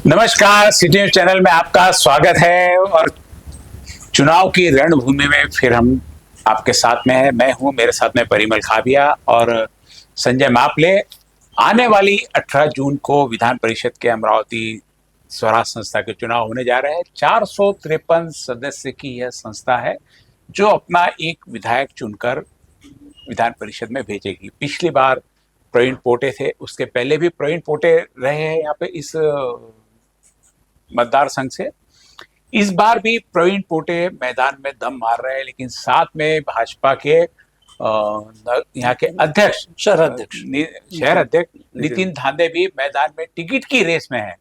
नमस्कार, city news channel में आपका स्वागत है। और चुनाव की रणभूमि में फिर हम आपके साथ में है। मैं हूं, मेरे साथ में परिमल खाबिया और संजय मापले। आने वाली 18 जून को विधान परिषद के अमरावती स्वराज संस्था के चुनाव होने जा रहे हैं। 453 सदस्य की यह संस्था है जो अपना एक विधायक चुनकर विधान परिषद में भेजेगी। पिछली बार प्रवीण पोटे थे, उसके पहले भी प्रवीण पोटे रहे हैं यहाँ पे इस मतदार संघ से। इस बार भी प्रवीण पोटे मैदान में दम मार रहे हैं, लेकिन साथ में भाजपा के यहाँ के अध्यक्ष शहर अध्यक्ष नितिन धांधे भी मैदान में टिकट की रेस में है।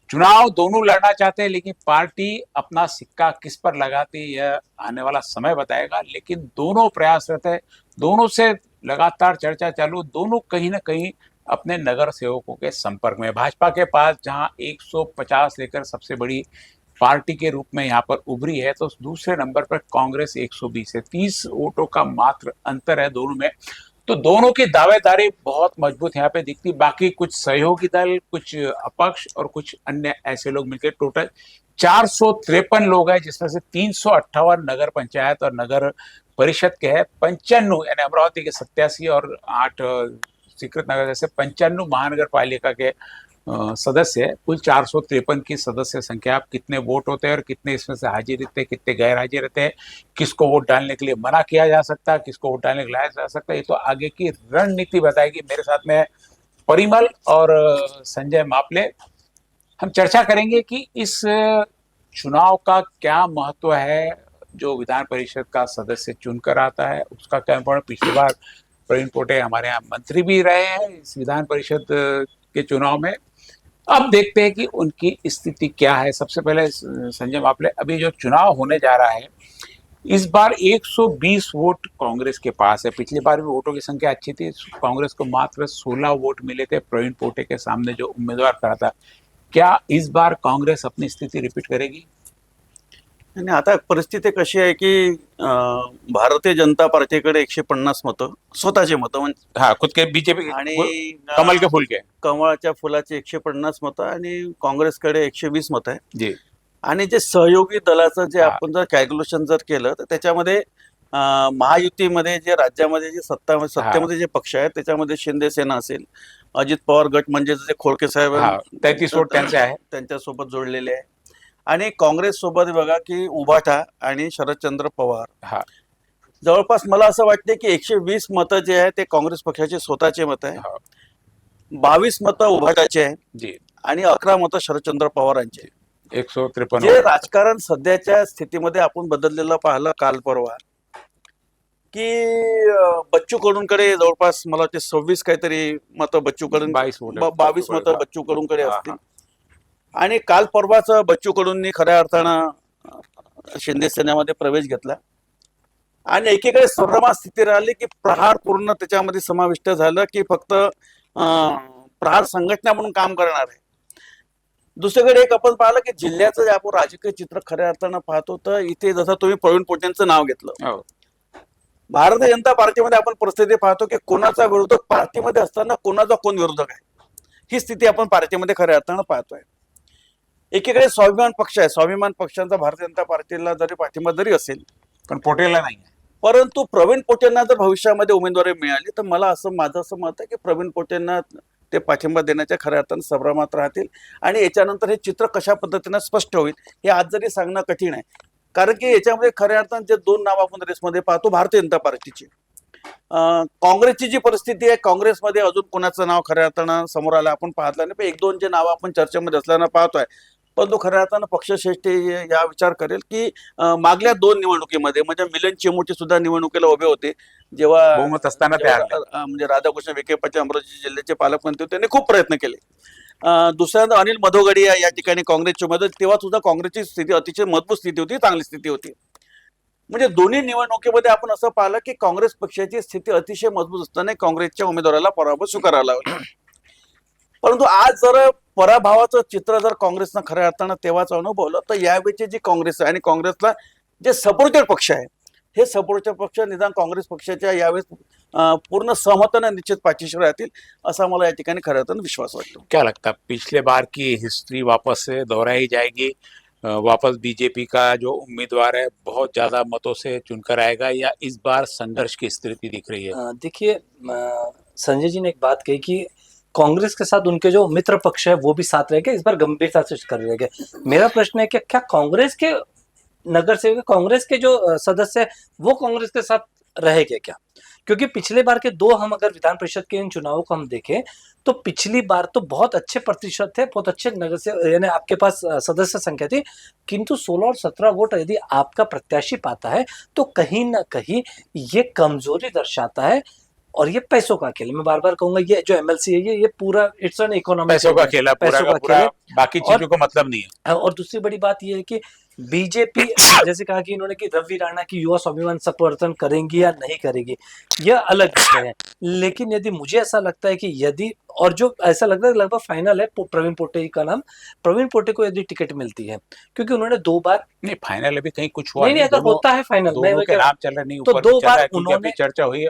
चुनाव दोनों लड़ना चाहते हैं, लेकिन पार्टी अपना सिक्का किस पर लगाती है यह आने वाला समय बताएगा। लेकिन दोनों प्रयासरत है, दोनों से लगातार चर्चा चालू, दोनों कहीं ना कहीं अपने नगर सेवकों के संपर्क में। भाजपा के पास जहां 150 लेकर सबसे बड़ी पार्टी के रूप में यहाँ पर उभरी है, तो दूसरे नंबर पर कांग्रेस 120 है। 30 वोटों का मात्र अंतर है दोनों में। तो दोनों की दावेदारी बहुत मजबूत यहाँ पे दिखती। बाकी कुछ सहयोगी दल, कुछ अपक्ष और कुछ अन्य ऐसे लोग मिलकर टोटल 453 लोग हैं, जिसमें से 358 नगर पंचायत और नगर परिषद के हैं। 95 यानी अमरावती के 87 और 8 स्वीकृत नगर जैसे 95 महानगर पालिका के सदस्य है। कुल 453 की सदस्य संख्या। आप कितने वोट होते हैं और कितने इसमें से हाजिर रहते हैं, कितने गैर हाजिर रहते हैं, किसको वोट डालने के लिए मना किया जा सकता है, किसको वोट डालने के लाया जा सकता है, ये तो आगे की रणनीति बताएगी। मेरे साथ में परिमल और संजय मापले। हम चर्चा करेंगे कि इस चुनाव का क्या महत्व है, जो विधान परिषद का सदस्य चुनकर आता है उसका क्या महत्व। पिछली बार प्रवीण पोटे हमारे यहाँ मंत्री भी रहे हैं इस विधान परिषद के चुनाव में। अब देखते हैं कि उनकी स्थिति क्या है। सबसे पहले संजय मापले, अभी जो चुनाव होने जा रहा है इस बार 120 वोट कांग्रेस के पास है। पिछली बार भी वोटों की संख्या अच्छी थी, कांग्रेस को मात्र 16 वोट मिले थे प्रवीण पोटे के सामने जो उम्मीदवार खड़ा था। क्या इस बार कांग्रेस अपनी स्थिति रिपीट करेगी? आणि आता परिस्थिती कशी आहे की भारतीय जनता पार्टीकडे 150 मतं स्वतःचे मतं म्हणजे हाँ, खुद के बीजेपी आणि कमल के फूल के कमळाच्या फुलाचे 150 मतं आणि काँग्रेसकडे 120 मतं आहे. जी आणि जे सहयोगी दलाचं जे हा. आपण जर कॅल्क्युलेशन जर केलं तर त्याच्यामध्ये महायुतीमध्ये जे राज्यामध्ये जे सत्तेमध्ये जे पक्ष आहेत त्याच्यामध्ये शिंदे सेना असेल, अजित पवार गट म्हणजे जे खोडके साहेब हा, 33 वोट त्यांचे आहे. त्यांच्यासोबत जोडलेले आहे. आणि काँग्रेस सोबत बघा की उभाटा आणि शरदचंद्र पवार. हा, जवळपास मला असं वाटते की 120 मतं जे आहे ते काँग्रेस पक्षाचे स्वतःचे मत आहे, हा, 22 मतं उभाटाचे आहे जी आणि 11 मतं शरदचंद्र पवारांचे. 153 जे राजकारण सध्याच्या स्थितीमध्ये आपण बदललेलं पाहिलं काल परवा की बच्चू कडूंकडे जवळपास मला वाटते 26 काहीतरी मतं बच्चू कडून 22 मतं बच्चू कडूंकडे असतील. आणि काल परवाच बच्चू कडूंनी खऱ्या अर्थानं शिंदे सेनेमध्ये प्रवेश घेतला आणि एकीकडे संभ्रमात स्थिती राहिली की प्रहार पूर्ण त्याच्यामध्ये समाविष्ट झालं की फक्त प्रहार संघटना म्हणून काम करणार आहे. दुसरीकडे एक आपण पाहिलं की जिल्ह्याचं जे आपण राजकीय चित्र खऱ्या अर्थानं पाहतो तर इथे जसं तुम्ही प्रवीण पोटेंचं नाव घेतलं, भारतीय जनता पार्टीमध्ये आपण परिस्थिती पाहतो की कोणाचा विरोधक पार्टीमध्ये असताना कोणाचा कोण विरोधक आहे, ही स्थिती आपण पार्टीमध्ये खऱ्या अर्थानं पाहतोय. एकीकडे स्वाभिमान पक्ष आहे, स्वाभिमान पक्षांचा भारतीय जनता पार्टीला जरी पाठिंबा जरी असेल पण पोटेला नाही, परंतु प्रवीण पोटेंना जर भविष्यामध्ये उमेदवारी मिळाली तर मला माझं असं मत आहे की प्रवीण पोटेंना ते पाठिंबा देण्याच्या खऱ्या अर्थानं संभ्रमात राहतील. आणि याच्यानंतर हे चित्र कशा पद्धतीनं स्पष्ट होईल हे आज जरी सांगणं कठीण आहे, कारण की याच्यामध्ये खऱ्या अर्थानं जे दोन नाव आपण रेसमध्ये पाहतो भारतीय जनता पार्टीची, काँग्रेसची जी परिस्थिती आहे, काँग्रेसमध्ये अजून कोणाचं नाव खऱ्या अर्थानं समोर आलं आपण पाहतलं नाही. एक दोन जे नावं आपण चर्चेमध्ये असल्यानं पाहतोय, परंतु खऱ्या अर्थानं पक्षश्रेष्ठी या विचार करेल की मागल्या 2 निवडणुकीमध्ये म्हणजे मिलन चिमोटे सुद्धा निवडणुकीला उभे होते जेव्हा बहुमत असताना ते हरले. म्हणजे राधाकृष्ण विखे पाटील अमरावती जिल्ह्याचे पालकमंत्री होते, त्यांनी खूप प्रयत्न केले. दुसऱ्यांदा अनिल मधोगडिया या ठिकाणी काँग्रेसचे उमेदवार, तेव्हा सुद्धा काँग्रेसची स्थिती अतिशय मजबूत स्थिती होती, चांगली स्थिती होती. म्हणजे दोन्ही निवडणुकीमध्ये आपण असं पाहिलं की काँग्रेस पक्षाची स्थिती अतिशय मजबूत असताना काँग्रेसच्या उमेदवाराला पराभव स्वीकारावा लागला. परंतु आज जर पराभवाचं चित्र जर काँग्रेसनं खऱ्या अर्थानं तेव्हाच अनुभवलं तर यावेळीची जी काँग्रेस आहे आणि काँग्रेसला जे सपोर्टेड पक्ष आहे हे सपोर्टेड पक्ष निदान काँग्रेस पक्षाच्या यावेळेस पूर्ण सहमताने निश्चित पाठीशी राहतील असा मला या ठिकाणी खऱ्या अर्थाने विश्वास वाटतो. क्या लगता है पिछले बार की हिस्ट्री वापस से दोहराई जाएगी? वापस बीजेपी का जो उम्मीदवार है बहुत ज्यादा मतों से चुनकर आएगा, या इस बार संघर्ष की स्थिति दिख रही है? देखिए, संजय जी ने एक बात कही कि कांग्रेस के साथ उनके जो मित्र पक्ष है वो भी साथ रह गए, इस बार गंभीरता से कर रहे गए। मेरा प्रश्न है कि क्या कांग्रेस के नगर सेवक, कांग्रेस के जो सदस्य है वो कांग्रेस के साथ रहेंगे क्या? क्योंकि पिछले बार के दो, हम अगर विधान परिषद के इन चुनावों को हम देखें तो पिछली बार तो बहुत अच्छे प्रतिशत थे, बहुत अच्छे नगर से, यानी आपके पास सदस्य संख्या थी, किंतु 16 और 17 वोट यदि आपका प्रत्याशी पाता है तो कहीं ना कहीं ये कमजोरी दर्शाता है। और ये पैसों का खेल, मैं बार बार कहूंगा, ये जो एमएलसी है ये पूरा इट्स एन इकोनॉमिक, पैसों का खेल है, पूरा का पूरा, बाकी चीजों को मतलब नहीं है। और दूसरी बड़ी बात ये है कि बीजेपी जैसे कहा कि इन्होंने कि रवि राणा की युवा स्वाभिमान समर्थन करेंगी या नहीं करेगी, यह अलग विषय है। लेकिन यदि मुझे ऐसा लगता है कि यदि, और जो ऐसा लगता है लगभग फाइनल है प्रवीण पोटे का नाम, प्रवीण पोटे को यदि टिकट मिलती है, क्योंकि उन्होंने 2 बार, नहीं फाइनल अभी कहीं कुछ हुआ नहीं अगर होता है फाइनल, दोनों के नाम चल रहे नहीं, तो ऊपर 2 चल रहा बार है, क्योंकि उन्होंने अभी चर्चा हुई,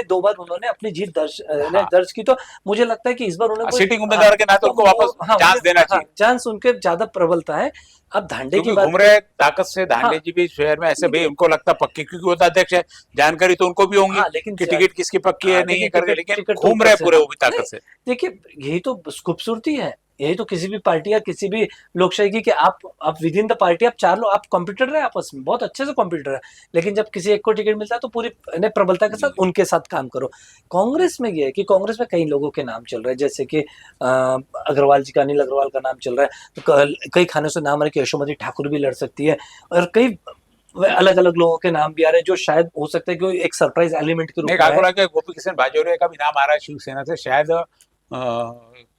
2 बार उन्होंने अपनी जीत दर्ज की, तो मुझे लगता है कि इस बार उन्हें सिटिंग उम्मीदवार के नाते उनको वापस चांस देना चाहिए। चांस उनके ज्यादा प्रबलता है। अब धांडे की बात घूम रहे ताकत से, धांडे जी भी शहर में ऐसे भाई उनको लगता पक्की, क्योंकि वो तो अध्यक्ष है, जानकारी तो उनको भी होंगी लेकिन कि टिकट किसकी पक्की है नहीं है करके, लेकिन घूम तो रहे पूरे वो भी ताकत से। देखिए, यही तो खूबसूरती है, यही तो किसी भी पार्टी या किसी भी लोकशाही की, कि आप विद इन द पार्टी आप 4 लोग, आप कॉम्पिटिटर है आपस में, बहुत अच्छे से कॉम्पिटिटर है, लेकिन जब किसी एक को टिकट मिलता है तो पूरी प्रबलता के साथ उनके साथ काम करो। कांग्रेस में ये है कि कांग्रेस में कई लोगों के नाम चल रहे हैं, जैसे कि अग्रवाल जी का, अनिल अग्रवाल का नाम चल रहा है, तो कई खानों से नाम है कि यशोमती ठाकुर भी लड़ सकती है, और कई अलग अलग लोगों के नाम भी आ रहे हैं, जो शायद हो सकता है कि एक सरप्राइज एलिमेंट के रूप में। गोपी किशन बाजोरिया का भी नाम आ रहा है शिवसेना से, शायद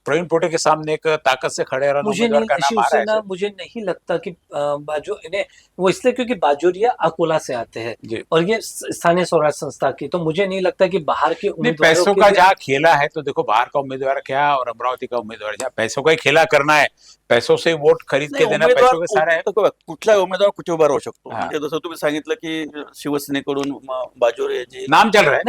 प्रवीण पोटे के सामने एक ताकत से खड़े रहना उम्मीदवार का नाम आ रहा है। मुझे नहीं लगता कि वो इसलिए क्योंकि बाजोरिया अकोला से आते हैं और ये स्थानीय स्वराज संस्था की, तो मुझे नहीं लगता कि बाहर के उम्मीदवारों पैसों का जहाँ खेला है, तो देखो बाहर का उम्मीदवार क्या और अमरावती का उम्मीदवार, जहाँ पैसों का ही खेला करना है, पैसों से वोट खरीद के देना, पैसों के सारे कुठला उमेदवार कुठे उभा राहू शकतो, म्हणजे जसं तुम्ही सांगितलं की शिवसेनेकडून बाजोरिया जी नाम चल रहा है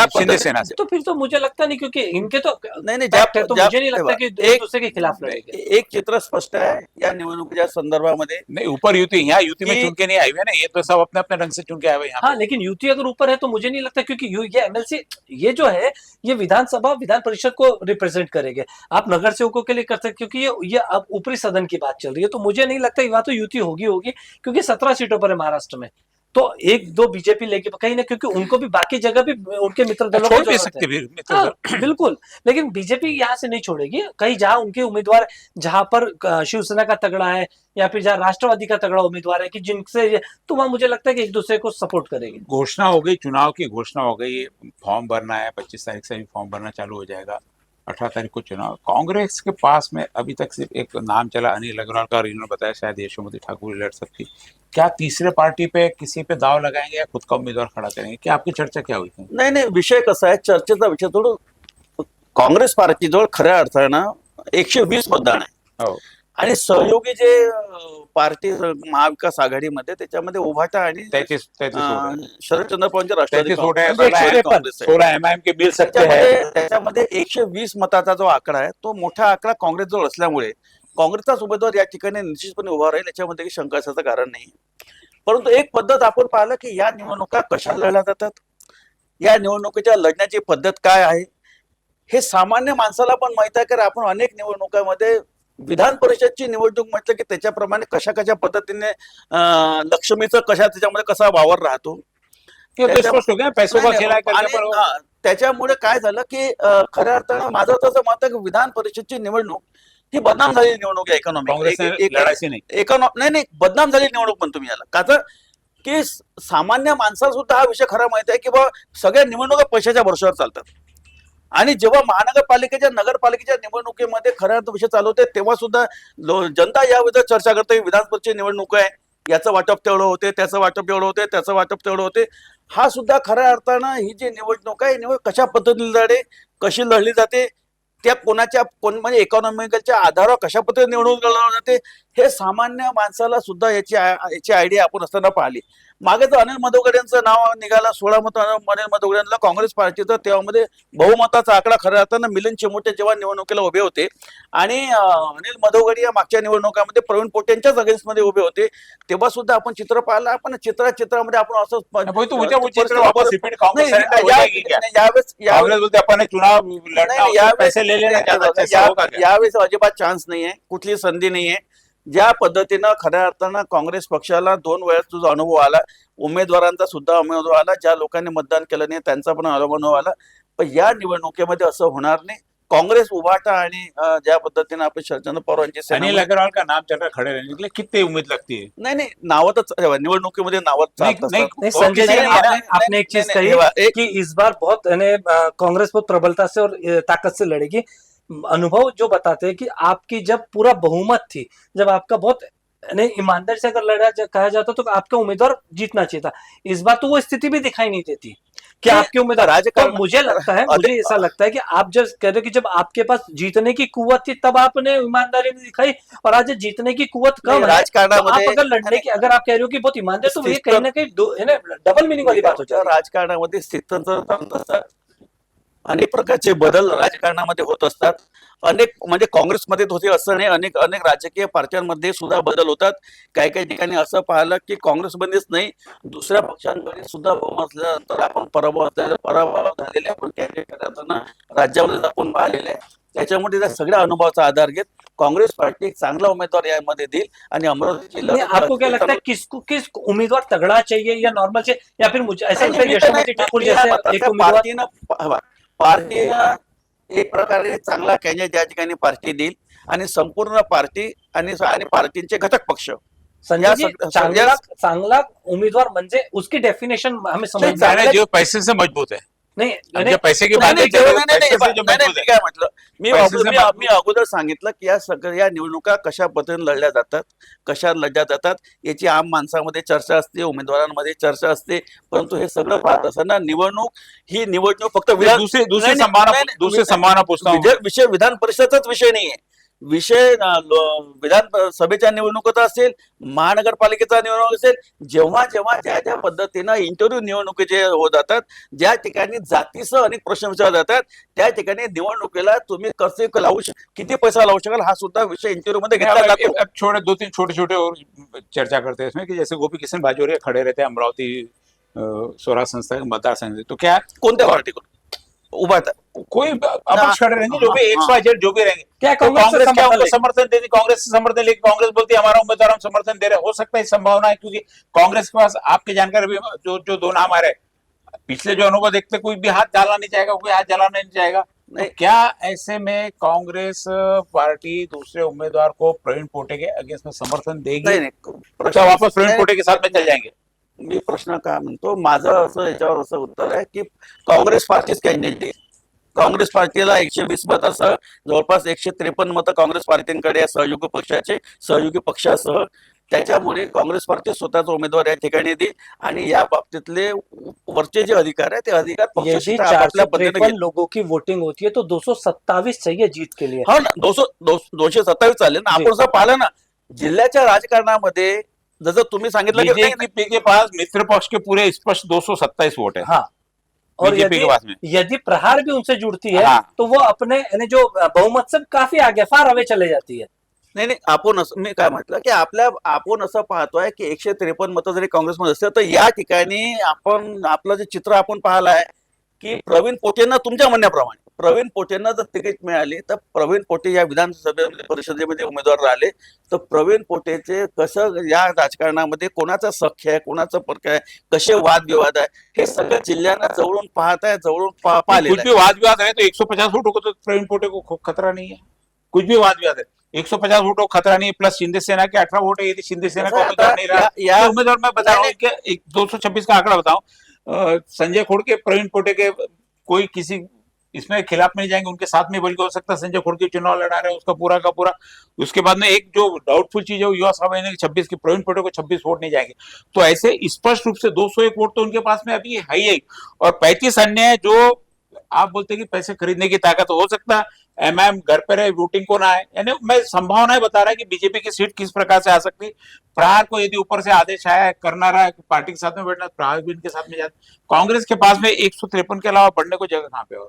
शिंदे सेना से, तो फिर तो मुझे लगता नहीं, क्योंकि इनके तो नहीं तो मुझे नहीं लगता कि एक दूसरे के खिलाफ लड़ेंगे। एक चित्र स्पष्ट है या निवडणुकीच्या संदर्भामध्ये। नहीं ऊपर युति, यहाँ युति में चुन के नहीं आई हुई ना, ये तो सब अपने अपने ढंग से चुन के आए हुए यहाँ। हाँ, लेकिन युति अगर ऊपर है तो मुझे नहीं लगता, क्योंकि ये एमएलसी, ये जो है ये विधानसभा विधान परिषद को रिप्रेजेंट करेंगे, आप नगर सेवकों के लिए कर सकते, क्योंकि ये अब ऊपरी सदन की बात चल रही है, तो मुझे नहीं लगता वहां तो युति होगी, क्योंकि 17 सीटों पर है महाराष्ट्र में, तो 1-2 बीजेपी लेके कहीं ना, क्योंकि उनको भी बाकी जगह भी उनके मित्र दलों को छोड़ सकते हैं। बिल्कुल, लेकिन बीजेपी यहाँ से नहीं छोड़ेगी, कहीं जहां उनके उम्मीदवार, जहां पर शिवसेना का तगड़ा है या फिर जहां राष्ट्रवादी का तगड़ा उम्मीदवार है कि जिनसे, तो वहां मुझे लगता है कि एक दूसरे को सपोर्ट करेंगे। घोषणा हो गई, चुनाव की घोषणा हो गई, फॉर्म भरना है, 25 तारीख से भी फॉर्म भरना चालू हो जाएगा, 18 तारीख को चुनाव। कांग्रेस के पास में अभी तक सिर्फ एक नाम चला अनिल अग्रवाल का, और इन्होंने बताया शायद यशोमती ठाकुर लड़ सकती। क्या तीसरे पार्टी पे किसी पे दाव लगाएंगे या खुद का उम्मीदवार खड़ा करेंगे? क्या आपकी चर्चा क्या हुई थी? नाही, विषय कसा आहे, चर्चेचा विषय थोडं, काँग्रेस पार्टीजवळ खऱ्या अर्थानं 120 मतदान आहे, आणि सहयोगी जे पार्टी महाविकास आघाडीमध्ये त्याच्यामध्ये उभाटा आणि शरदचंद्र पवारांच्या राष्ट्रवादी त्याच्यामध्ये 120 मताचा जो आकडा आहे तो मोठा आकडा काँग्रेसजवळ असल्यामुळे काँग्रेसचाच उमेदवार या ठिकाणी निश्चितपणे उभा राहील, याच्यामध्ये काही शंका असण्याचं कारण नाही। परंतु एक पद्धत आपण पाहिलं की या निवडणुका कशा लढल्या जातात, या निवडणुकीच्या लढण्याची पद्धत काय आहे हे सामान्य माणसाला पण माहित आहे, कारण आपण अनेक निवडणुकांमध्ये विधान परिषदची निवडणूक म्हटलं की त्याच्याप्रमाणे कशा कशा पद्धतीने लक्ष्मीचं त्याच्यामध्ये कसा वावर राहतो, त्याच्यामुळे काय झालं की खऱ्या अर्थानं माझं तसं मत आहे की विधान परिषदची निवडणूक ही बदनाम झालेली निवडणूक आहे, नाही बदनाम झालेली निवडणूक म्हणतो मी याला, का तर की सामान्य माणसाला सुद्धा हा विषय खरा माहिती आहे की बा सगळ्या निवडणुका पैशाच्या भरोश्यावर चालतात, आणि जेव्हा महानगरपालिकेच्या नगरपालिकेच्या निवडणुकीमध्ये खऱ्या विषय चालू होते तेव्हा सुद्धा जनता याविषयी चर्चा करते, विधान परिषदेची निवडणूक आहे, याचं वाटप तेवढं होते, त्याचं वाटप तेवढं होते, त्याचं वाटप तेवढं होते, हा सुद्धा खऱ्या अर्थानं ही जी निवडणूक आहे निवड कशा पद्धतीने लढे, कशी लढली जाते, त्या म्हणजे इकॉनॉमिकलच्या आधारावर कशा पद्धतीने निवडणूक लढवली जाते, हे सामान्य माणसाला सुद्धा याची आयडिया आपण असताना पाहिली। मागे तर अनिल मधोगड्यांचं नाव निघालं 16 मत अनिल मधोगड्यांना काँग्रेस पार्टीचं तेव्हामध्ये बहुमताचा आकडा खरा असताना मिलिंद चिमोटे जेव्हा निवडणुकीला उभे होते आणि अनिल मधोगडी या मागच्या निवडणुकामध्ये प्रवीण पोटेंच्याच अगेन्स्ट मध्ये उभे होते तेव्हा सुद्धा आपण चित्र पाहिलं आपण चित्रामध्ये आपण असं वही तो मुझे वो चित्र वापस रिपीट कांग्रेस नहीं, सरकार हो जाएगी क्या? यावेळेस कांग्रेस बोलते अपन ने चुनाव लड़ना नहीं, उसमें पैसे ले लेना ज्यादा अच्छा होगा क्या? यावेळेस अजिबात चान्स नाहीये कुठली संधी नाहीये ज्या पद्धतीनं खऱ्या अर्थानं काँग्रेस पक्षाला 2 वेळेस तुझा अनुभव आला उमेदवारांचा सुद्धा अनुभव आला ज्या लोकांनी मतदान केलं नाही त्यांचा पण अनुभव आला पण या निवडणुकीमध्ये असं होणार नाही कांग्रेस उभाटा आणि ज्या पद्धतीने आपण शरदचंद्र पवार यांची सेना अनिल अग्रवाल का नाम चल रहा है खड़े रहने के लिए कितनी उम्मीद लगती है? नाही नावतच निवडणुकीमध्ये नावत नहीं, चालत नहीं, असतात. नहीं संजय जी नहीं, आपने नहीं, आपने एक चीज नहीं, कही नहीं, कि इस बार बहुत यानी कांग्रेस बहुत प्रबलता से और ताकत से लड़ेगी अनुभव जो बताते हैं कि आपकी जब पूरा बहुमत थी जब आपका बहुत यानी ईमानदारी से अगर कहा जाता तो आपका उम्मीदवार जीतना चाहिए था इस बार तो वो स्थिति भी दिखाई नहीं देती कि आपके उम्मीदवार राजकारण- तो मुझे लगता है मुझे ऐसा लगता है कि आप जब कह रहे हो कि जब आपके पास जीतने की कुव्वत थी तब आपने ईमानदारी नहीं दिखाई और आज जीतने की कुव्वत कम है तो आप राजकारणामध्ये अगर लड़ने की अगर आप कह रहे हो कि बहुत ईमानदार तो ये कहीं ना कहीं डबल मीनिंग वाली बात हो जाती है राजकारणामध्ये स्थित्यंतर अनेक प्रकारचे बदल राजकारणामध्ये होत असतात अनेक म्हणजे काँग्रेसमध्ये होते असं नाही अनेक अनेक राजकीय पार्ट्यांमध्ये सुद्धा बदल होतात काही काही ठिकाणी असं पाहिलं की काँग्रेसमध्येच नाही दुसऱ्या पक्षांमध्ये सुद्धा बहुमत असल्यानंतर आपण पराभव झालेले आपण राज्यामध्ये आपण पाहिलेले आहे त्याच्यामुळे त्या सगळ्या अनुभवाचा आधार घेत काँग्रेस पार्टी एक चांगला उमेदवार यामध्ये देईल आणि अमरावती नहीं, आपको क्या लगता है किस उम्मीदवार तगड़ा चाहिए या नॉर्मल चाहिए या फिर मुझे ऐसा लगता है यशोमती ठाकुर जैसे एक उम्मीदवार पार्टीनं एक प्रकारे चांगला कॅन्डिडेट या ठिकाणी पार्टी देईल आणि संपूर्ण पार्टी आणि पार्टीचे घटक पक्ष संजय जी या चांगला चांगला उम्मीदवार म्हणजे उसकी डेफिनेशन हमें समझ में मैंने जो पैसे से मजबूत है नहीं अब यानी जब पैसे की बात नाही, है नाही, नाही, पैसे से जो नाही, मजबूत मी है काय म्हटलं पैसे से मजबूत. मी अगोदर सांगितलं की या सगळ्या निवडणुका कशा पद्धतीने लढल्या जातात कशा लढल्या जातात याची आम माणसामध्ये चर्चा असते उमेदवारांमध्ये चर्चा असते परंतु हे सगळं पाहत असताना ही निवडणूक फक्त दूसरी नाही, नाही, दूसरी संभावना पूछता हूँ विषय विधान परिषदचाच विषय नाहीये विषय विधान सभेच्या निवडणुकीत असेल महानगरपालिकेचा निवडणूक असेल जेव्हा जेव्हा ज्या पद्धतीनं इंटरव्ह्यू निवडणुकीचे होत जातात ज्या ठिकाणी जातीसह अनेक प्रश्न विचारले जातात त्या ठिकाणी निवडणुकीला तुम्ही कसे किती पैसा लावू शकाल हा सुद्धा विषय इंटरव्ह्यू मध्ये घेतला जातो अब छोटे 2-3 छोटे और चर्चा करते हैं इसमें कि जैसे गोपी किशन बाजोरिया खड़े रहते हैं अमरावती स्वराज संस्था के मतदार संघ से तो क्या कोणत्या पार्टीकडून उभारतात कोई अपक्ष खड़े रहेंगे जो भी हाँ, XYZ जो भी रहेंगे क्या तो कांग्रेस से कांग्रेस क्या उनको समर्थन समर्थन देती कांग्रेस से समर्थन लेकिन कांग्रेस बोलती है हमारा उम्मीदवार हम समर्थन दे रहे हैं हो सकता है संभावना है क्योंकि कांग्रेस के पास आपके जानकारी भी जो 2 नाम आ रहे हैं पिछले जो अनुभव देखते कोई भी हाथ डालना नहीं चाहेगा कोई हाथ जलाना नहीं चाहेगा तो क्या ऐसे में कांग्रेस पार्टी दूसरे उम्मीदवार को प्रवीण पोटे के अगेंस्ट में समर्थन देगी अच्छा वापस प्रवीण पोटे के साथ में चल जाएंगे मी प्रश्न काय म्हणतो माझं असं याच्यावर असं उत्तर आहे की काँग्रेस पार्टीच कॅन्डिडेट काँग्रेस पार्टीला 120 मतासह जवळपास 153 मतं काँग्रेस पार्टींकडे सहयोगी पक्षाचे सहयोगी पक्षासह त्याच्यामुळे काँग्रेस पार्टी स्वतःचा उमेदवार या ठिकाणी देईल आणि या बाबतीतले वरचे जे अधिकार आहे ते अधिकार यदि पक्षाचे आपापल्या पद्धतीने 453 लोगों की वोटिंग होती है तो 227 चाहिए जीत के लिए हो ना 227 चालेल ना आपण जर पाहिलं ना जिल्ह्याच्या राजकारणामध्ये जसं तुम्ही सांगितलं की बीजेपी के पास मित्र पक्ष के पूरे स्पष्ट 227 वोट है हाँ और बीजेपी के पास में यदि प्रहार भी उनसे जुड़ती है हाँ. तो वो अपने यानी जो बहुमत से काफी आगे फार अवे चले जाती है नाही आपण असं मी काय म्हटलं की आपण असं पाहतोय की 153 मतं जरी काँग्रेसमध्ये असतील तर या ठिकाणी आपण आपलं जे चित्र आपण पाहिलं आहे की प्रवीण पोटेंना तुमच्या म्हणण्याप्रमाणे प्रवीण पोटेंना जर तिकीट मिळाली तर प्रवीण पोटे या विधानसभेमध्ये परिषदेमध्ये उमेदवार राहिले तर प्रवीण पोटेचे कसं या राजकारणामध्ये कोणाचा सख्य आहे कोणाचा परक आहे कसे वादविवाद आहे हे सगळं जिल्ह्यांना जवळून पाहत आहे जवळून पाहिले कुछ भी वाद विवाद है तो 150 वोटों को तो प्रवीण पोटे को खतरा नहीं है कुछ भी वाद विवाद है 150 वोटों को खतरा नहीं है प्लस शिंदे सेना के 18 वोट है यदि शिंदे सेना का उम्मीदवार नहीं रहा तो उम्मीदवार मैं बता रहा हूँ कि 226 का आंकड़ा बताऊं संजय खोड़के प्रवीण पोटे के कोई किसी इसमें खिलाफ नहीं जाएंगे उनके साथ में बल्कि हो सकता है संजय खोड़के चुनाव लड़ा रहे हैं उसका पूरा का पूरा उसके बाद में एक जो डाउटफुल चीज है युवा सभा ने 26 की प्रवीण पोटे को 26 वोट नहीं जाएंगे तो ऐसे स्पष्ट रूप से 201 वोट तो उनके पास में अभी है ही और 35 अन्य जो आप बोलते हैं कि पैसे खरीदने की ताकत हो सकता है एमआईएम घर पे रहे वोटिंग को ना आए, यानी मैं संभावनाएं बता रहा है कि बीजेपी की सीट किस प्रकार से आ सकती है। प्रहार को यदि ऊपर से आदेश आया है, करना रहा है पार्टी के साथ में बैठना, प्रहार भी इनके साथ में जाता। कांग्रेस के पास में 153 के अलावा बढ़ने को जगह कहाँ पे और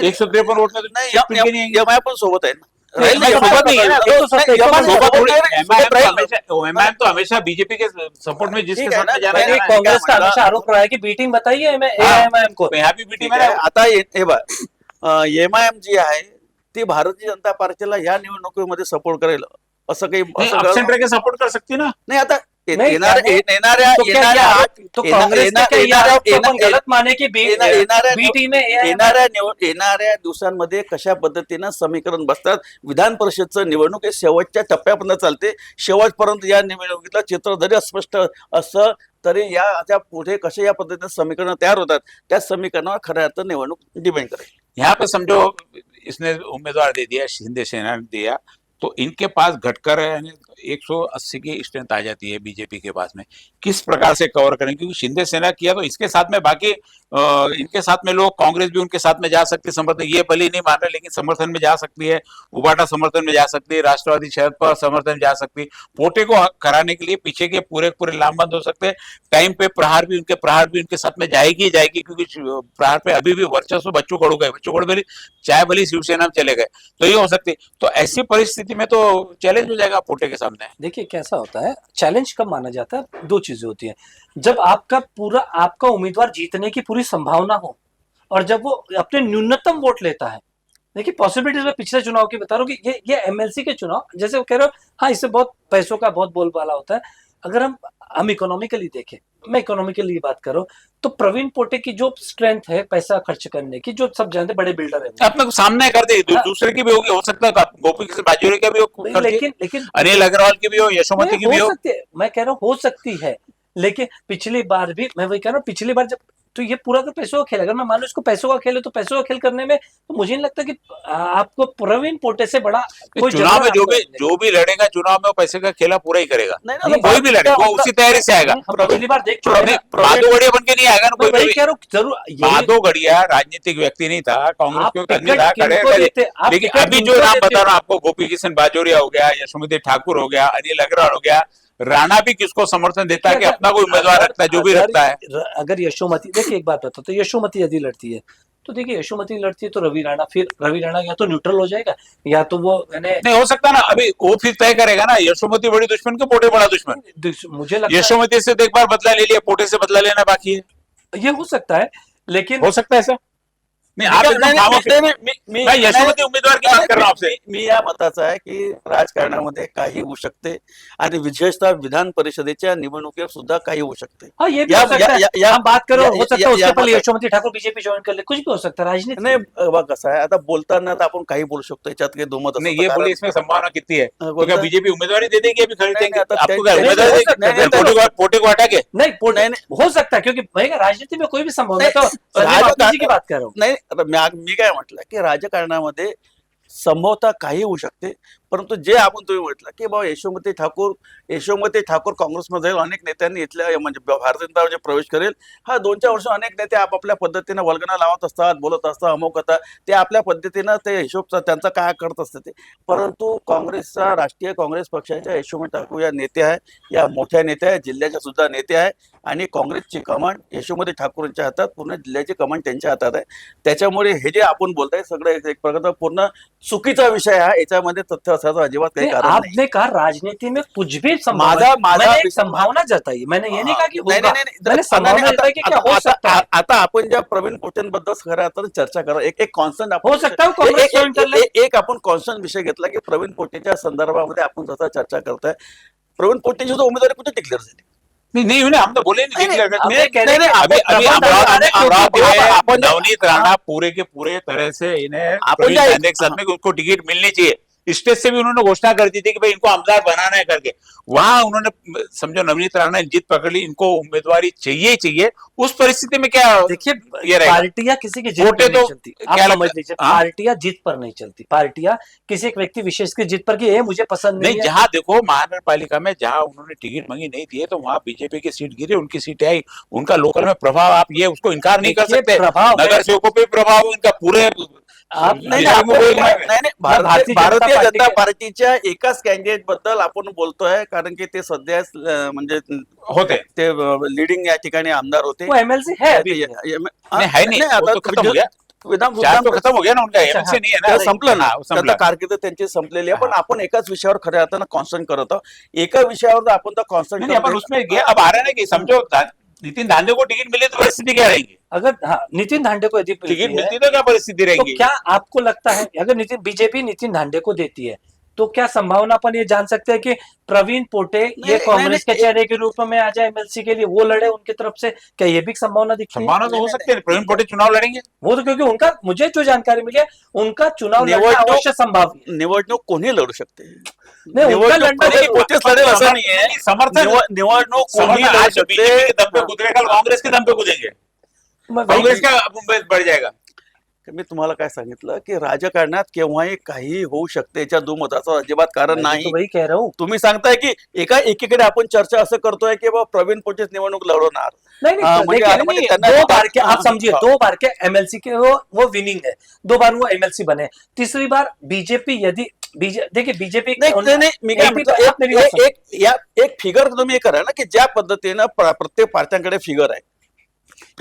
153 वोट में तो नाही एक पिन भी नहीं है। एमआय पण सोबत आहे ना. नहीं, नाही, सोबत नहीं है ना, नाही, तो सोबत नाही, नहीं है। सोबत थोड़ी- नाही, एमआईएम सोबत तो राहील. हमेशा एमआईएम तो हमेशा बीजेपी के सपोर्ट में जिसके ठीक है साथ ना, में जाना मैंने है नहीं, कांग्रेस का हमेशा आरोप रहा है कि बी टीम बताइए एआईएमआईएम को। तो यहाँ भी बीटी ठीक में आहे. आता हे बघ एमआयएम जी आहे ती भारतीय जनता पार्टीला या निवडणुकीमध्ये सपोर्ट करेल असं काही असं अब्सेंट रह के सपोर्ट कर सकती ना। नाही. आता नहीं, येणाऱ्या क्या वो- येणाऱ्या तो क्या ये येणाऱ्या आरोप- तो कांग्रेस ने क्या ये आरोप को अपन गलत माने कि येणाऱ्या बी टीम में येणाऱ्या दिवसांमध्ये कशा पद्धतीनं समीकरण बसतात. विधान परिषदचं निवडणूक हे शेवटच्या टप्प्यापर्यंत चालते. शेवटपर्यंत या निवडणुकीतलं चित्र जरी अस्पष्ट असं तरी या पुढे कशा या पद्धतीनं समीकरण तयार होतात त्या समीकरणावर खऱ्या अर्थ निवडणूक डिपेंड करेल. यहाँ पे समझो इसने उम्मीदवार दे दिया, शिंदे सेना ने दिया, तो इनके पास घटकर यानी 180 की स्ट्रेंथ आ जाती है बीजेपी के पास में। किस प्रकार से कवर करेंगे, क्योंकि शिंदे सेना किया तो इसके साथ में बाकी इनके साथ में लोग, कांग्रेस भी उनके साथ में जा सकती है, समर्थन ये भले ही नहीं मान रहे लेकिन समर्थन में जा सकती है, उबाटा समर्थन में जा सकती है, राष्ट्रवादी शरद पवार समर्थन में जा सकती है। पोटे को कराने के लिए पीछे के पूरे पूरे लामबंद हो सकते हैं। टाइम पे प्रहार भी उनके साथ में जाएगी ही जाएगी, क्योंकि प्रहार पे अभी भी वर्चस्व बच्चू कडू गए, बच्चू कडू भले चाहे भले शिवसेना में चले गए तो ये हो सकती। तो ऐसी परिस्थिति में तो चैलेंज हो जाएगा पोटे के सामने। देखिए कैसा होता है, चैलेंज कब माना जाता है, दो चीजें होती हैं। जब आपका उम्मीदवार जीतने की पूरी संभावना हो और जब वो अपने न्यूनतम वोट लेता है। देखिए पॉसिबिलिटीज में पिछले चुनाव की बता रहा हूँ कि ये एमएलसी के चुनाव, जैसे वो कह रहे हो, हाँ इससे बहुत पैसों का बहुत बोलबाला होता है। अगर हम इकोनॉमिकली देखें, मैं इकोनॉमिकली बात कर रहा हूँ, तो प्रवीण पोटे की जो स्ट्रेंथ है पैसा खर्च करने की, जो सब जानते बड़े बिल्डर है, अपने को सामने कर दे, हाँ। दूसरे की भी होगी, हो सकता है गोपी किसी बाजूरी का भी हो, कर दे। लेकिन अनिल अग्रवाल की भी हो, यशोमती की भी हो हो। सकती है, मैं कह रहा हूँ हो सकती है, लेकिन पिछली बार भी मैं वही कह रहा हूँ, पिछली बार जब तो ये पूरा का पैसों का खेल, अगर मैं मान लो इसको पैसों का खेल है, तो पैसों का खेल करने में तो मुझे नहीं लगता कि आपको प्रवीण पोटे से बड़ा कोई चुनाव में जरूरत आपको जो भी लड़ेगा चुनाव में वो पैसे का खेला पूरा ही करेगा। नाही ना, नहीं, कोई भी लड़े वो उसी तयारी से आएगा। हम पिछली बार देख चुके हैं ना। माधो गड़िया बन के नहीं आएगा ना मैं कोई वही भी। कह रहा हूँ, जरूर यही- माधो गड़िया राजनीतिक व्यक्ति नहीं था, कांग्रेस आप के आदमी टिकट था, किनको खड़े देते? आप लेकिन टिकट अभी जो किनको नाम देते? बता रहा हूँ आपको, गोपी किशन बाजोरिया हो गया, यशोमती ठाकुर हो गया, अनिल अग्रवाल हो गया, राणा भी किसको समर्थन देता है कि अपना कोई उम्मीदवार रखता है, जो भी रखता है। अगर यशोमती, देखिए एक बात बताओ, तो यशोमती यदि लड़ती है तो देखिए यशोमती लड़ती है तो रवि राणा, फिर रवि राणा या तो न्यूट्रल हो जाएगा या तो वो नहीं हो सकता ना, अभी वो फिर तय करेगा ना, यशोमती बड़ी दुश्मन के पोटे बड़ा दुश्मन। मुझे लगता यशोमती से तो एक बार बदला ले लिया, पोटे से बदला लेना बाकी है। है ये हो सकता है, लेकिन हो सकता है ऐसा नहीं, आप एकदम खामोश हैं। मैं यशोमती उम्मीदवार की बात कर रहा हूँ आपसे। मी या मताचा आहे की राजकारणामध्ये काही होऊ शकते आणि विशेषतः विधान परिषदेच्या निवडणुकीत सुद्धा काही होऊ शकते. हाँ ये भी या- हो सकता या- है, या- हम बात करो, या- हो सकता या- है उससे या- पहले या- यशोमती ठाकुर बीजेपी ज्वाइन कर ले, कुछ भी हो सकता है, राजनीति नाही बघ कसं आहे, आता बोलताना तर आपण काही बोलू शकतो, याच्यात काही दुमत असं नहीं ये कारण- बोलिए, इसमें संभावना कितनी है? तो क्या बोलता- बीजेपी उम्मीदवार ही दे देगी अभी खरीदेंगे? नहीं, आता आपको ते- क्या नहीं, उम्मीदवार हो देगी? सकता है, फिर पोटे को हटा के नहीं नहीं, हो सकता है, क्योंकि भाई राजनीति में कोई भी संभव है। तो नहीं, संजय बापू जी की बात कर रहा हूँ। नाही आता मी काय म्हटलं की राजकारणामध्ये संभवता काही होऊ शकते, परंतु जे आपण तुम्ही म्हटलं की बाबा यशोमती ठाकूर काँग्रेसमध्ये जाईल, अनेक नेत्यांनी इथल्या म्हणजे भारतीय जनता पार्टीत प्रवेश करेल. हा 2-4 वर्ष अनेक नेते आपापल्या पद्धतीनं वल्गना लावत असतात, बोलत असतात, अमुक होता, ते आपल्या पद्धतीनं ते हिशोब त्यांचा काय करत असते ते. परंतु काँग्रेसचा, राष्ट्रीय काँग्रेस पक्षाच्या यशोमती ठाकूर या नेते आहे, या मोठ्या नेत्या आहे, जिल्ह्याच्या सुद्धा नेते आहे आणि काँग्रेसची कमांड यशोमती ठाकूरच्या हातात, पूर्ण जिल्ह्याची कमांड त्यांच्या हातात आहे. त्याच्यामुळे हे जे आपण बोलताय सगळं एक प्रकारचा पूर्ण चुकीचा विषय आहे, याच्यामध्ये तथ्य असायचं अजिबात काही नहीं, कारण नाही. आपने कहा राजनीति में कुछ भी माझा मैंने एक संभावना जताई, मैंने ये नहीं कहा कि नाही, होगा, नाही, नाही, मैंने संभावना जताई कि क्या हो सकता है। आता आपण ज्या प्रवीण पोटेंबद्दल खऱ्या अर्थानं चर्चा करा, एक कॉन्स्टंट हो सकता है काँग्रेस join कर ले। एक आपण कॉन्स्टंट विषय घेतला की प्रवीण पोटेच्या संदर्भामध्ये आपण जसा चर्चा करताय, प्रवीण पोटेची जो उमेदवारी कुठे डिक्लेअर झाली? नहीं हम तो बोले नहीं, नहीं, declare करते। नहीं, कह रहे नहीं, हैं, अभी अभी अमरावती आपण- में नवनीत राणा पूरे के पूरे तरह से इन्हें आपण प्रवीण ज्या- गांधी के साथ में उसको टिकट मिलनी चाहिए, स्टेज से भी उन्होंने घोषणा कर दी थी कि भाई इनको आमदार बनाना है करके। वहां उन्होंने समझो नवनीत राणा ने जीत पकड़ ली, इनको उम्मीदवारी चाहिए ही चाहिए। उस परिस्थिति में क्या देखिए, ये रहेगा? पार्टियां किसी की जीत वोटें पर नहीं तो चलती, क्या आप लगता- समझ लीजिए, हाँ? पार्टियां जीत पर नहीं चलती, पार्टियां किसी एक व्यक्ति विशेष की जीत पर कि ये मुझे पसंद नहीं नहीं, है। जहां देखो महानगर पालिका में जहां उन्होंने टिकट मांगी नहीं दिए तो वहां बीजेपी की सीट गिरी, उनकी सीटें आई, उनका लोकल में प्रभाव, आप ये उसको इनकार नहीं कर देखिए, सकते। प्रभाव है। नगर सेवकों पे प्रभाव, उनका पूरे आप नाही, जिल्ह्यात आपण- मुंबई नाही, में- नाही, भारतीय भारतीय जनता जनता पार्टी- पार्टीच्या एकाच कॅन्डिडेट बद्दल आपण बोलतोय, कारण की ते सध्या म्हणजे होते ते लिडिंग या ठिकाणी आमदार होते. वो एमएलसी है अभी भी। नहीं, है नहीं, वो तो खत्म हो गया। विधान चार तो खत्म हो गया ना उनका, अच्छा, एमएलसी नहीं है ते ना, संपलं ना, हाँ, वो संपला। त्यांचं कारकीर्द त्यांची संपलेली आहे. पण हाँ. आपण एकाच विषयावर खऱ्या अर्थानं कॉन्सन्ट्रेट करत आहोत. एका विषयावर जर आपण तर नहीं, अपन कॉन्सन्ट्रेट उसमें गया, अब आ रहा है ना कि समझो नितिन धांधे को टिकट मिले तो परिस्थिति क्या रहेगी? अगर हाँ, नितिन धांडे को यदि मिलती टिकट है, मिलती तो क्या परिस्थिति तो रहेगी? क्या आपको लगता है अगर बीजेपी नितिन धांडे को देती है तो क्या संभावना अपन ये जान सकते हैं कि प्रवीण पोटे ये नहीं, कांग्रेस के नहीं, चेहरे के रूप में आ जाए एमएलसी के लिए, वो लड़े उनकी तरफ से, क्या ये भी संभावना दिखती है? संभावना तो हो सकती है, प्रवीण पोटे चुनाव लड़ेंगे। वो तो क्योंकि उनका, मुझे जो जानकारी मिली है, उनका चुनाव लड़ना निवडणूक- अवश्य संभव है। निवडणूक कोणी लढू शकते. नहीं, उनका निवडणूक लड़ना कोणी जरूर- पोटेच लढेल असं नाही आहे. समर्थन निवडणूक कोणी समर्थन लढू आज बीजेपी के शकते. दम पे कूदेगा, कल कांग्रेस के दम पे कूदेंगे, मैं वही- कांग्रेस का मुंबई बढ़ जाएगा। मी तुम्हाला काय सांगितलं की राजकारणात केव्हाही काही होऊ शकते, याच्या दुमताचं अजिबात कारण मैं नाही. तो वही कह रहा हूँ। तुम्ही सांगताय की एकीकडे आपण चर्चा असं करतोय की बाबा प्रवीण पोटेच निवडणूक लढवणार. नहीं नहीं, म्हणजे- देखिए, म्हणजे नहीं, त्यांना- दो बार के, आप समझिए, हाँ. 2 बार के एमएलसी के वो विनिंग है, 2 बार वो एमएलसी बने, तीसरी बार बीजेपी यदि देखिए बीजेपी नाही नाही, मी काय म्हणतो, आप मेरी बात सुनो। एक फिगर तुम्ही हे करा ना की ज्या पद्धतीनं प्रत्येक पार्ट्यांकडे फिगर आहे.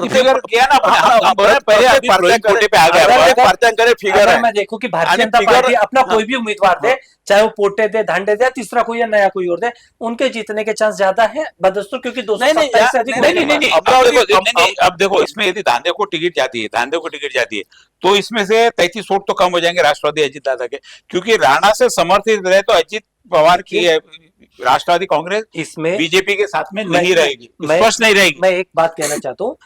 फिगर किया ना अपन, हाँ, हम बोले पहले अभी प्रवीण पोटे पे आ गया अगर- अपन। पार्ट्यांकडे फिगर अगर आहे. मैं देखूं कि भारतीय आणि जनता फिगर- पार्टी अपना हाँ. कोई भी उम्मीदवार दे, चाहे वो पोटे दे, धांडे दे, तीसरा कोई या नया कोई और दे, उनके जीतने के चांस ज्यादा है बदस्तूर, क्योंकि नहीं, 227 से अधिक नहीं, वोट नहीं, है। अब देखो, नहीं, अब देखो इसमें यदि धांधे को टिकट जाती है, धांधे को टिकट जाती है तो इसमें से 33 वोट तो कम हो जाएंगे राष्ट्रवादी अजित दादा के, क्योंकि राणा से समर्थित रहे तो अजित पवार की राष्ट्रवादी कांग्रेस इसमें बीजेपी के साथ में मैं- नहीं रहेगी, मैं- स्पष्ट नहीं रहेगी। मैं एक बात कहना चाहता हूँ,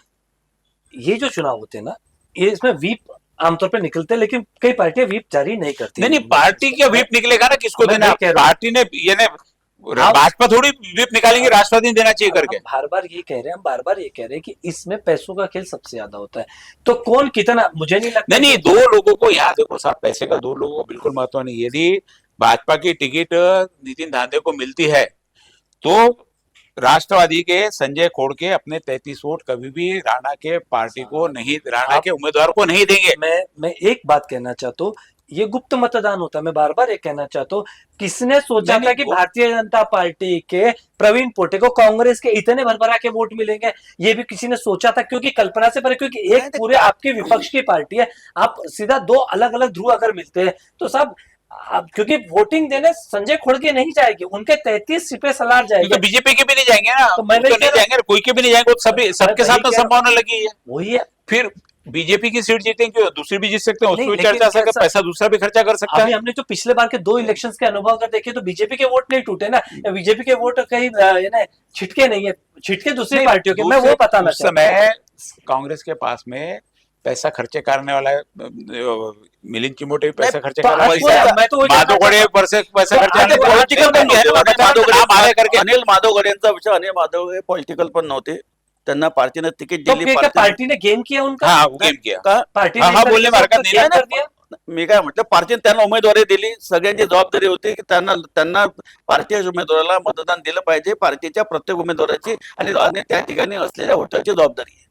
ये जो चुनाव होते हैं ना, ये इसमें व्हीप आमतौर पर निकलते हैं, लेकिन कई पार्टियां व्हीप जारी नहीं करती। नहीं, पार्टी का व्हिप निकलेगा ना, किसको मैं देना? नहीं कह रहा हूं। पार्टी ने ये ने भाजपा थोड़ी व्हिप निकालेंगे, राष्ट्रवादी ने देना चाहिए करके। हम बार बार ये कह रहे हैं, हम बार बार ये कह रहे हैं कि इसमें पैसों का खेल सबसे ज्यादा होता है, तो कौन कितना, मुझे नहीं लगता। नहीं, दो लोगों को यहाँ देखो साहब, पैसे का दो लोगों को बिल्कुल महत्व नहीं। यदि भाजपा की टिकट नितिन धांधे को मिलती है तो राष्ट्रवादी के संजय खोड़के अपने 33 वोट कभी भी राणा के पार्टी को नहीं, राणा के उम्मीदवार को नहीं देंगे। मैं एक बात कहना चाहता हूँ, ये गुप्त मतदान होता है, मैं बार बार ये कहना चाहता हूँ, किसने सोचा नहीं, था कि वो- भारतीय जनता पार्टी के प्रवीण पोटे को कांग्रेस के इतने भरभरा के वोट मिलेंगे, ये भी किसी ने सोचा था? क्योंकि कल्पना से परे, क्योंकि एक पूरे आपके विपक्ष की पार्टी है, आप सीधा 2 अलग अलग ध्रुव अगर मिलते हैं तो साहब, क्योंकि वोटिंग देने संजय खोड़के नहीं जाएगी, उनके 33 सीटें सलार जाएगी, क्योंकि बीजेपी के भी नहीं जाएंगे ना, तो मैं उनके नहीं नहीं कह रहा- जाएंगे, कोई के भी नहीं जाएंगे, वो सभी सबके साथ में संभावना लगी है। वही है। फिर बीजेपी की सीट जीतेंगे, दूसरी भी जीत सकते हैं, उसमें नहीं, भी चर्चा लेकिन सकते, कैसा- पैसा दूसरा भी खर्चा कर सकता अभी है। हमने जो पिछले बार के 2 इलेक्शंस के अनुभव अगर देखे तो बीजेपी के वोट नहीं टूटे ना, बीजेपी के वोट कहीं छिटके नहीं है, छिटके दूसरी नहीं, पार्टियों के, मैं वो बताना उस समय कांग्रेस के पास में पैसा खर्चे करने वाला है, मिलिंद चिमोटे भी पैसा खर्चे तो कर आज वो- मैं तो वही माधव कहना गड़े चाहता पर से पैसा तो खर्चा आज करने- पॉलिटिकल पण नव्हते. नाम आले करके अनिल माधव गडेंचा विषय, अनिल माधव हे पॉलिटिकल पण नव्हते. त्यांना पार्टीने तिकीट तो दिली. क्या पार्टी- पार्टी ने गेम किया उनका? हाँ, वो गेम किया। का पार्टी हाँ, ने हाँ, इस बोलने में तरीके से हरकत नहीं गेम है। कर दिया? मी काय म्हटलं, पार्टीने त्यांना उमेदवारी दिली, सगळ्यांची जबाबदारी होती की त्यांना पार्टीच्या उमेदवाराला मतदान दिलं पाहिजे, पार्टीच्या प्रत्येक उमेदवाराची आणि त्या ठिकाणी असलेल्या वोटाची जबाबदारी आहे.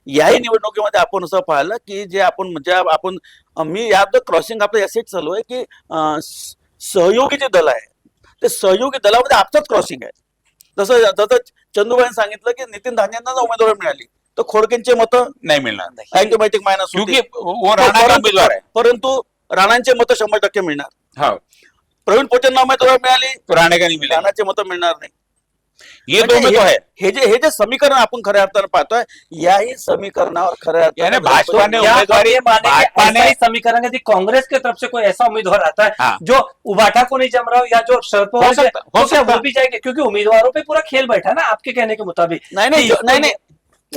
याही निवडणुकीमध्ये आपण असं पाहिलं की जे आपण मी याबद्दल क्रॉसिंग आपलं यासाठी चालू आहे की सहयोगी जे दल आहे ते सहयोगी दलामध्ये आपचंच क्रॉसिंग आहे. जसं चंदूबाईंनी सांगितलं की नितीन धांजेंना उमेदवारी मिळाली तर खोडकेंचे मतं नहीं मिलना नहीं, ऑटोमॅटिक मायनस क्योंकि वो राणा का उम्मीदवार है। परंतु राणांचे मतं 100% मिळणार. हाँ, प्रवीण पोटेंना उमेदवारी मिळाली, तो राणे का नहीं मिलेगा, राणाचे मतं मिळणार नाही. ये दो में तो है। हे जे समीकरण आपण खऱ्या अर्थानं पाहतोय, याही समीकरणावर खऱ्या यानी अर्थानं भाजपा ने क्या उम्मीदवारी, ये माने कि भाजपा ऐसा ने ही समीकरण यदि कांग्रेस की तरफ से कोई ऐसा उम्मीदवार आता है हाँ। जो उबाटा को नहीं जम रहा हो या जो शरद पवार हो सकता- तो हो क्या सकता। वो भी जाएंगे? क्योंकि उम्मीदवारों पे पूरा खेल बैठा है ना आपके कहने के मुताबिक। नाही कि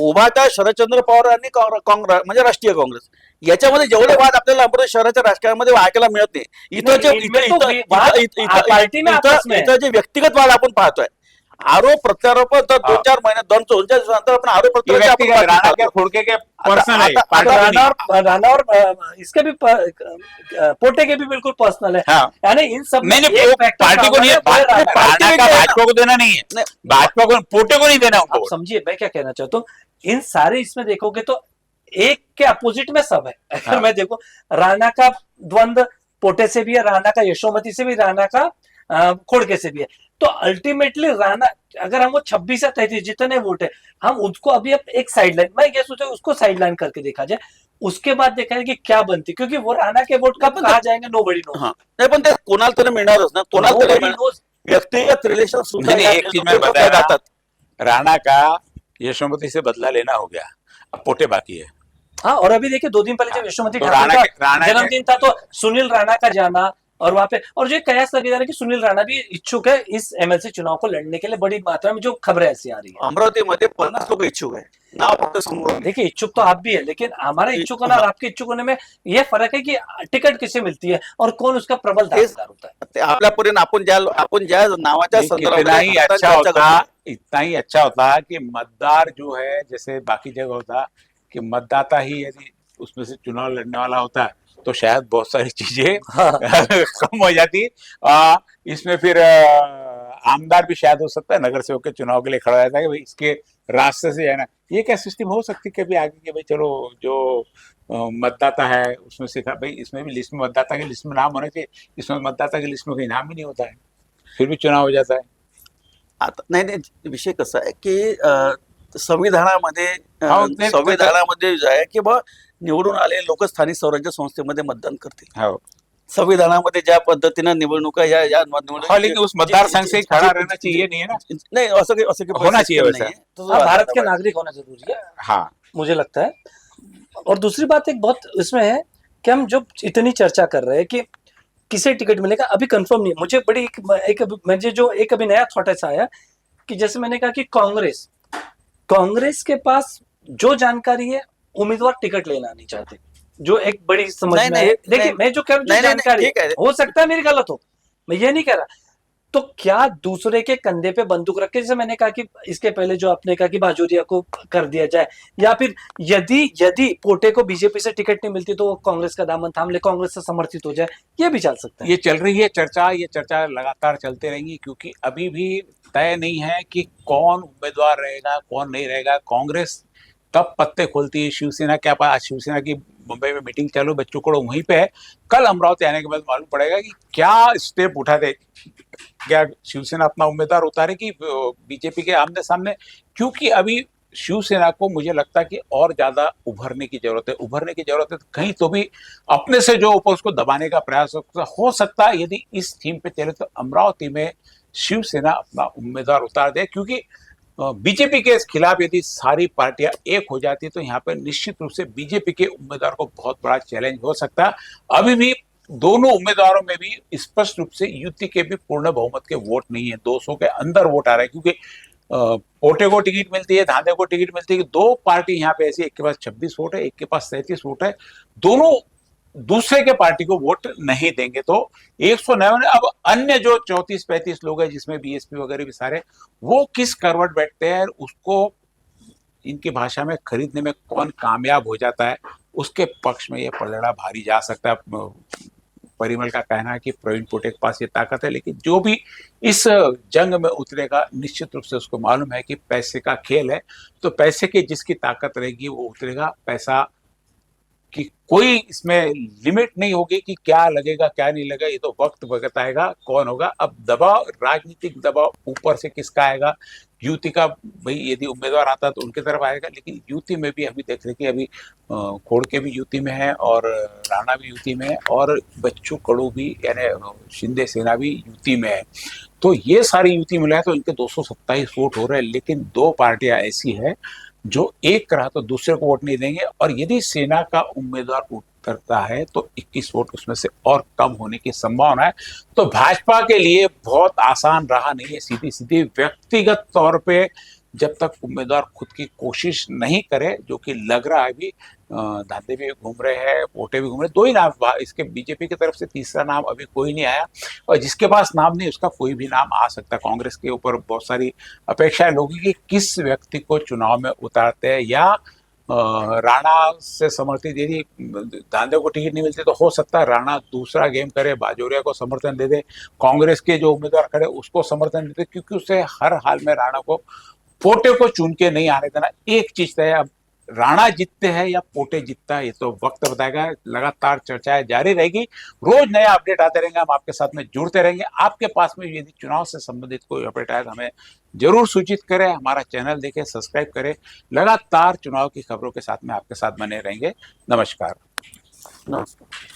उभाटा शरदचंद्र पवार आणि काँग्रेस म्हणजे राष्ट्रीय काँग्रेस याच्यामध्ये जेवढे वाद आपल्याला अमरावती शहराच्या राजकारणामध्ये ऐकायला मिळत नाही, इथं जे इनमें तो वाद पार्टी में आपस में है। इथं जे व्यक्तिगत वाद आपण पाहतोय, आरोप प्रत्यारोप तर 2-4 महिने 2-4 दिवसानंतर आपण आरोप ये प्रत्यारोप व्यक्तिगत राणा के खोड़के के पर्सनल है, आता- पार्टी का नहीं। राणा और इसके भी पोटे के भी बिल्कुल पर्सनल है। हाँ। यानी इन सब में नहीं एक वो factor पार्टी को नहीं है, सामने है, वो है राणा। राणा का भाजपा को देना नहीं है, नहीं। भाजपा को पोटे को नहीं देना आप उनको। समझिए मैं क्या कहना चाहता हूँ, इन सारे इसमें देखोगे तो एक के अपोजिट में सब है। अगर हाँ। मैं देखो राणा का द्वंद पोटे से भी है, राणा का यशोमती से भी, राणा का खोड़के से भी है। तो अल्टीमेटली राणा, अगर हम वो 26 या 33 जितने वोट है, हम उसको अभी अब एक साइड लाइन, मैं ये सोचा उसको साइड लाइन करके देखा जाए, उसके बाद देखा जाए कि क्या बनती, क्योंकि वो राणा के वोट कब कहा जाएंगे नोबडी नो। हा. नाही पण ते कोणाला तरी मिळणारच ना, कोणाला तरी मिळणार. व्यक्तिगत रिलेशन सुद्धा नहीं, या एक चीज मैं निवडणुकीत बताया, जातात. राणा का यशोमती से बदला लेना हो गया, अब पोटे बाकी है। हाँ, और अभी देखिए 2 दिन पहले जब यशोमती तो ठाकुर राणा का जन्मदिन था तो सुनील राणा का जाना, और वहां पे और जो कयास लगे जा रहा है कि सुनील राणा भी इच्छुक है इस एमएलसी चुनाव को लड़ने के लिए, बड़ी मात्रा में जो खबरें ऐसी आ रही है। अमरावतीमध्ये 50 लोक इच्छुक आहे, नाव फक्त समोर आहे. देखिए इच्छुक तो आप भी है, लेकिन हमारा इच्छुक होना और आपके इच्छुक होने में यह फर्क है कि टिकट किसे मिलती है और कौन उसका प्रबल दावेदार होता है। ते आपल्यापर्यंत आपण ज्या नावाच्या नहीं, संदर्भात कितना ही आता अच्छा चर्चा होता, करतोय. इतना ही अच्छा होता कि मतदार जो है, जैसे बाकी जगह होता कि मतदाता ही यदि उसमें से चुनाव लड़ने वाला होता तो शायद बहुत सारी चीजें कम हो जाती। इसमें फिर आमदार भी शायद हो सकता है नगर सेवक के चुनाव के लिए खड़ा रहता है कि भाई इसके रास्ते से जाना। ये क्या सिस्टम हो सकती है कभी आगे कि भाई चलो जो मतदाता है उसमें से भाई इसमें भी लिस्ट में मतदाता की लिस्ट में नाम होना चाहिए, इसमें मतदाता की लिस्ट में कहीं नाम ही नहीं होता है, फिर भी चुनाव हो जाता है। आता नाही, विषय कसा आहे की संविधानामध्ये हो, ते- संविधानामध्ये जे आहे की बा निवडून आले लोक स्थानिक स्वराज्य संस्थेमध्ये मतदान करतील. हाँ, संविधानामध्ये ज्या पद्धतीनं निवडणुका या या निवडणुका- हाँ, लेकिन उस मतदारसंघ से खड़ा रहना चाहिए, नहीं है ना? नाही, असं काही होना चाहिए system वैसा। नाहीये. तो हाँ, भारत के नागरिक होना जरूरी है, हाँ, मुझे लगता है। और दूसरी बात एक बहुत इसमें है कि हम जो इतनी चर्चा कर रहे हैं कि किसे टिकट मिलेगा, अभी कंफर्म नहीं है। मुझे बड़ी एक अभी नया थॉट ऐसा आया कि जैसे मैंने कहा कि कांग्रेस के पास जो जानकारी है उम्मीदवार टिकट लेना नहीं चाहते, जो एक बड़ी समझ नहीं, में नहीं, है। देखिए नहीं, मैं जो कह रहा हूँ, जो नहीं, नहीं, जानकारी ठीक है। हो सकता है मेरी गलत हो, मैं ये नहीं कह रहा। तो क्या दूसरे के कंधे पे बंदूक रख के, जैसे मैंने कहा कि इसके पहले जो आपने कहा कि बाजोरिया को कर दिया जाए, या फिर यदि पोटे को बीजेपी से टिकट नहीं मिलती तो वो कांग्रेस का दामन थाम ले, कांग्रेस से समर्थित हो जाए, ये भी चल सकता है। ये चल रही है चर्चा, ये चर्चा लगातार चलते रहेंगी क्योंकि अभी भी तय नहीं है कि कौन उम्मीदवार रहेगा कौन नहीं रहेगा। कांग्रेस कब पत्ते खोलती है, शिवसेना क्या पता, शिवसेना की मुंबई में मीटिंग चालू, बच्चों को वहीं पे है, कल अमरावती आने के बाद मालूम पड़ेगा कि क्या स्टेप उठाते, क्या शिवसेना अपना उम्मीदवार उतारे कि बीजेपी के आमने सामने। क्योंकि अभी शिवसेना को मुझे लगता है कि और ज्यादा उभरने की जरूरत है, कहीं तो भी अपने से जो ऊपर उसको दबाने का प्रयास हो सकता है। यदि इस थीम पे चले तो अमरावती में शिवसेना अपना उम्मीदवार उतार दे, क्योंकि बीजेपी के खिलाफ यदि सारी पार्टियां एक हो जाती तो यहाँ पे निश्चित रूप से बीजेपी के उम्मीदवार को बहुत बड़ा चैलेंज हो सकता है। अभी भी दोनों उम्मीदवारों में भी स्पष्ट रूप से युति के भी पूर्ण बहुमत के वोट नहीं है, 200 के अंदर वोट आ रहे हैं, क्योंकि पोटे को टिकट मिलती है, धांधे को टिकट मिलती है। दो पार्टी यहाँ पे ऐसी, एक के पास 26 वोट है, एक के पास 37 वोट है, दोनों दूसरे के पार्टी को वोट नहीं देंगे तो 109। अब अन्य जो 34-35 लोग हैं जिसमें बीएसपी वगैरह भी सारे, वो किस करवट बैठते हैं, उसको इनकी भाषा में खरीदने में कौन कामयाब हो जाता है, उसके पक्ष में ये पलड़ा भारी जा सकता है। परिमल का कहना है कि प्रवीण पोटे के पास ये ताकत है, लेकिन जो भी इस जंग में उतरेगा निश्चित रूप से उसको मालूम है कि पैसे का खेल है, तो पैसे की जिसकी ताकत रहेगी वो उतरेगा। पैसा कि कोई इसमें लिमिट नहीं होगी कि क्या लगेगा क्या नहीं लगेगा, ये तो वक्त बताएगा कौन होगा। अब दबाव, राजनीतिक दबाव ऊपर से किसका आएगा, यूती का, भाई यदि उम्मीदवार आता तो उनकी तरफ आएगा, लेकिन यूती में भी अभी देख रहे कि अभी खोड़के भी यूती में है और राणा भी यूती में है और बच्चू कडू भी यानी शिंदे सेना भी यूती में है। तो ये सारी यूती मिला है तो इनके 227 वोट हो रहे हैं, लेकिन दो पार्टियां ऐसी है जो एक रहा तो दूसरे को वोट नहीं देंगे, और यदि सेना का उम्मीदवार उतरता है तो 21 वोट उसमें से और कम होने की संभावना है। तो भाजपा के लिए बहुत आसान रहा नहीं है, सीधी सीधी व्यक्तिगत तौर पे जब तक उम्मीदवार खुद की कोशिश नहीं करे, जो कि लग रहा है अभी धांधे भी घूम रहे हैं, पोटे भी घूम रहे हैं। दो ही नाम इसके बीजेपी की तरफ से, तीसरा नाम अभी कोई नहीं आया, और जिसके पास नाम नहीं उसका कोई भी नाम आ सकता है। कांग्रेस के ऊपर बहुत सारी अपेक्षा है लोगों की, किस व्यक्ति को चुनाव में उतारते हैं, या राणा से समर्थित यदि धांधे को टिकट नहीं मिलती तो हो सकता है राणा दूसरा गेम करे, बाजोरिया को समर्थन दे दे, कांग्रेस के जो उम्मीदवार खड़े उसको समर्थन दे दे, क्योंकि उसे हर हाल में राणा को, पोटे को चुन के नहीं आने देना। एक चीज तय है, अब राणा जीतते हैं या पोटे जीतता है ये तो वक्त बताएगा। लगातार चर्चाएं जारी रहेगी, रोज नया अपडेट आते रहेंगे, हम आपके साथ में जुड़ते रहेंगे। आपके पास में यदि चुनाव से संबंधित कोई अपडेट आए तो हमें जरूर सूचित करें, हमारा चैनल देखें, सब्सक्राइब करें। लगातार चुनाव की खबरों के साथ में आपके साथ बने रहेंगे। नमस्कार। नमस्कार।